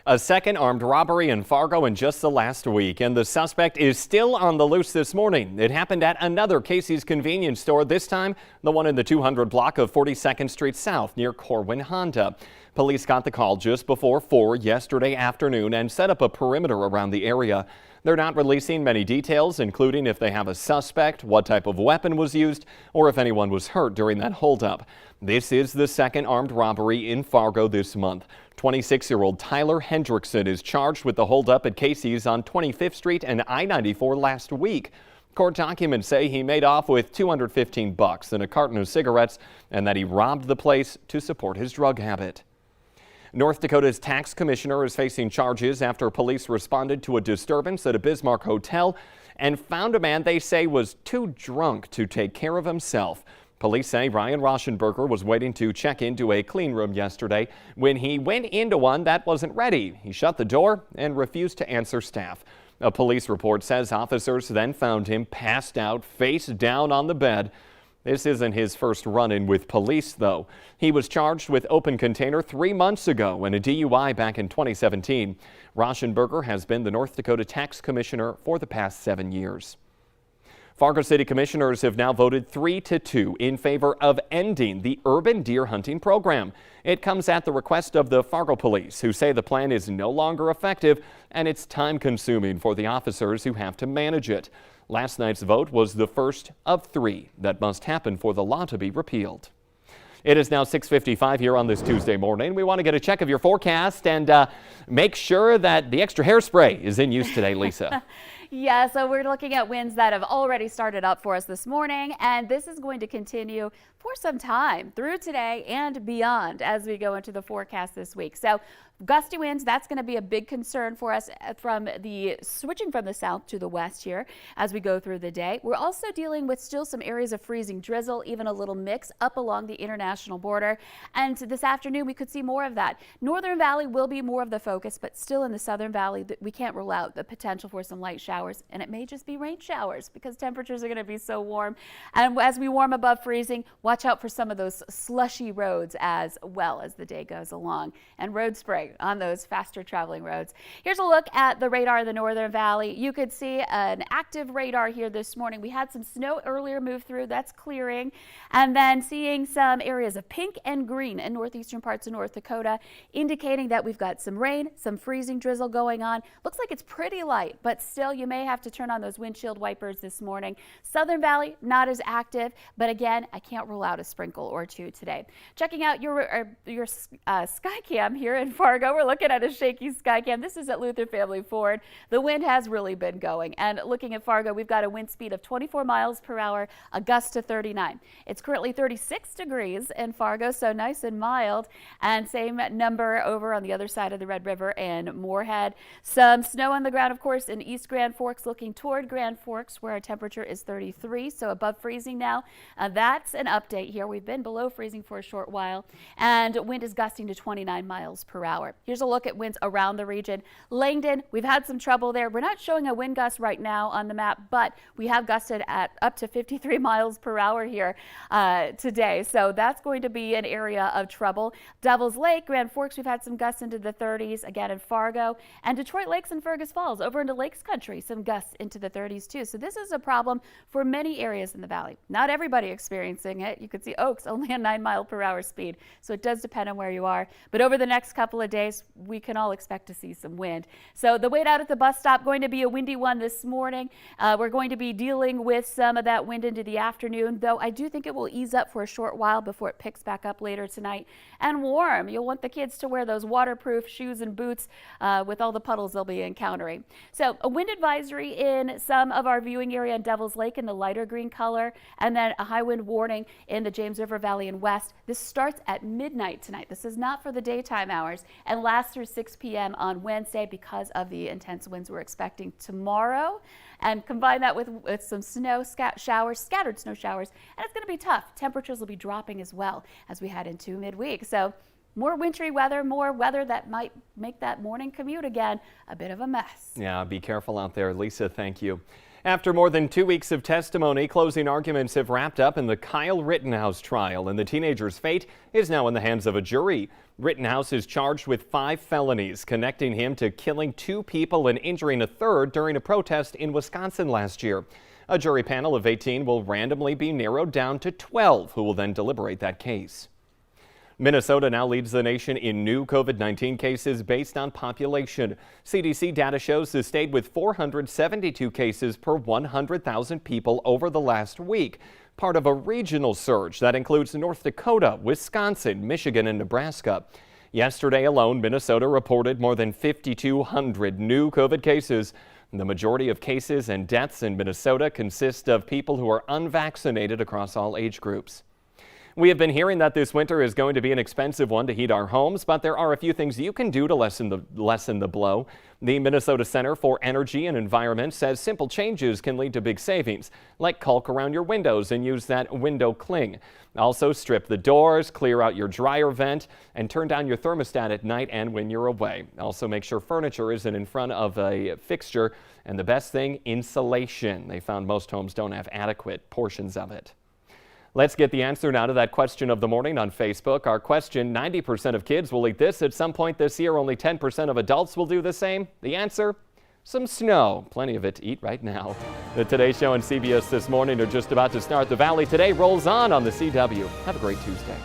A second armed robbery in Fargo in just the last week, and the suspect is still on the loose this morning. It happened at another Casey's convenience store, this time the one in the 200 block of 42nd Street South near Corwin Honda. Police got the call just before 4 yesterday afternoon and set up a perimeter around the area. They're not releasing many details, including if they have a suspect, what type of weapon was used, or if anyone was hurt during that holdup. This is the second armed robbery in Fargo this month. 26-year-old Tyler Hendrickson is charged with the holdup at Casey's on 25th Street and I-94 last week. Court documents say he made off with $215 and a carton of cigarettes, and that he robbed the place to support his drug habit. North Dakota's tax commissioner is facing charges after police responded to a disturbance at a Bismarck hotel and found a man they say was too drunk to take care of himself. Police say Ryan Rauschenberger was waiting to check into a clean room yesterday when he went into one that wasn't ready. He shut the door and refused to answer staff. A police report says officers then found him passed out, face down on the bed. This isn't his first run-in with police, though. He was charged with open container 3 months ago and a DUI back in 2017. Rauschenberger has been the North Dakota tax commissioner for the past 7 years. Fargo City Commissioners have now voted 3-2 in favor of ending the urban deer hunting program. It comes at the request of the Fargo police, who say the plan is no longer effective and it's time-consuming for the officers who have to manage it. Last night's vote was the first of 3 that must happen for the law to be repealed. It is now 6:55 here on this Tuesday morning. We want to get a check of your forecast and make sure that the extra hairspray is in use today, Lisa. Yeah, so we're looking at winds that have already started up for us this morning, and this is going to continue for some time through today and beyond as we go into the forecast this week. So gusty winds, that's going to be a big concern for us from switching from the south to the west here as we go through the day. We're also dealing with still some areas of freezing drizzle, even a little mix up along the international border. And this afternoon we could see more of that. Northern Valley will be more of the focus, but still in the Southern Valley we can't rule out the potential for some light showers, and it may just be rain showers because temperatures are going to be so warm. And as we warm above freezing, watch out for some of those slushy roads as well as the day goes along, and road spray on those faster traveling roads. Here's a look at the radar in the Northern Valley. You could see an active radar here this morning. We had some snow earlier move through, that's clearing, and then seeing some areas of pink and green in northeastern parts of North Dakota, indicating that we've got some rain, some freezing drizzle going on. Looks like it's pretty light, but still you may have to turn on those windshield wipers this morning. Southern Valley not as active, but again, I can't rule out a sprinkle or two today. Checking out your sky cam here in Fargo. We're looking at a shaky sky cam. This is at Luther Family Ford. The wind has really been going, and looking at Fargo, we've got a wind speed of 24 miles per hour, a gust to 39. It's currently 36 degrees in Fargo, so nice and mild, and same number over on the other side of the Red River in Moorhead. Some snow on the ground, of course, in East Grand Forks, looking toward Grand Forks, where our temperature is 33, so above freezing now. That's an update here. We've been below freezing for a short while, and wind is gusting to 29 miles per hour. Here's a look at winds around the region. Langdon, we've had some trouble there. We're not showing a wind gust right now on the map, but we have gusted at up to 53 miles per hour here today, so that's going to be an area of trouble. Devil's Lake, Grand Forks, we've had some gusts into the 30s, again in Fargo, and Detroit Lakes and Fergus Falls, over into Lakes Country, some gusts into the 30s too. So this is a problem for many areas in the valley. Not everybody experiencing it. You could see Oaks only a 9 mile per hour speed, so it does depend on where you are. But over the next couple of days, we can all expect to see some wind. So the wait out at the bus stop, going to be a windy one this morning. We're going to be dealing with some of that wind into the afternoon, though I do think it will ease up for a short while before it picks back up later tonight. And warm. You'll want the kids to wear those waterproof shoes and boots with all the puddles they'll be encountering. So a wind advisory in some of our viewing area in Devil's Lake in the lighter green color, and then a high wind warning in the James River Valley and West. This starts at midnight tonight. This is not for the daytime hours and lasts through 6 p.m. on Wednesday because of the intense winds we're expecting tomorrow. And combine that with some snow showers, scattered snow showers, and it's going to be tough. Temperatures will be dropping as well as we head into midweek. So more wintry weather, more weather that might make that morning commute again a bit of a mess. Yeah, be careful out there. Lisa, thank you. After more than 2 weeks of testimony, closing arguments have wrapped up in the Kyle Rittenhouse trial, and the teenager's fate is now in the hands of a jury. Rittenhouse is charged with 5 felonies, connecting him to killing 2 people and injuring a third during a protest in Wisconsin last year. A jury panel of 18 will randomly be narrowed down to 12, who will then deliberate that case. Minnesota now leads the nation in new COVID-19 cases based on population. CDC data shows the state with 472 cases per 100,000 people over the last week, part of a regional surge that includes North Dakota, Wisconsin, Michigan, and Nebraska. Yesterday alone, Minnesota reported more than 5,200 new COVID cases. The majority of cases and deaths in Minnesota consist of people who are unvaccinated across all age groups. We have been hearing that this winter is going to be an expensive one to heat our homes, but there are a few things you can do to lessen the blow. The Minnesota Center for Energy and Environment says simple changes can lead to big savings, like caulk around your windows and use that window cling. Also, strip the doors, clear out your dryer vent, and turn down your thermostat at night and when you're away. Also, make sure furniture isn't in front of a fixture. And the best thing, insulation. They found most homes don't have adequate portions of it. Let's get the answer now to that question of the morning on Facebook. Our question, 90% of kids will eat this at some point this year. Only 10% of adults will do the same. The answer, some snow. Plenty of it to eat right now. The Today Show and CBS This Morning are just about to start. The Valley Today rolls on the CW. Have a great Tuesday.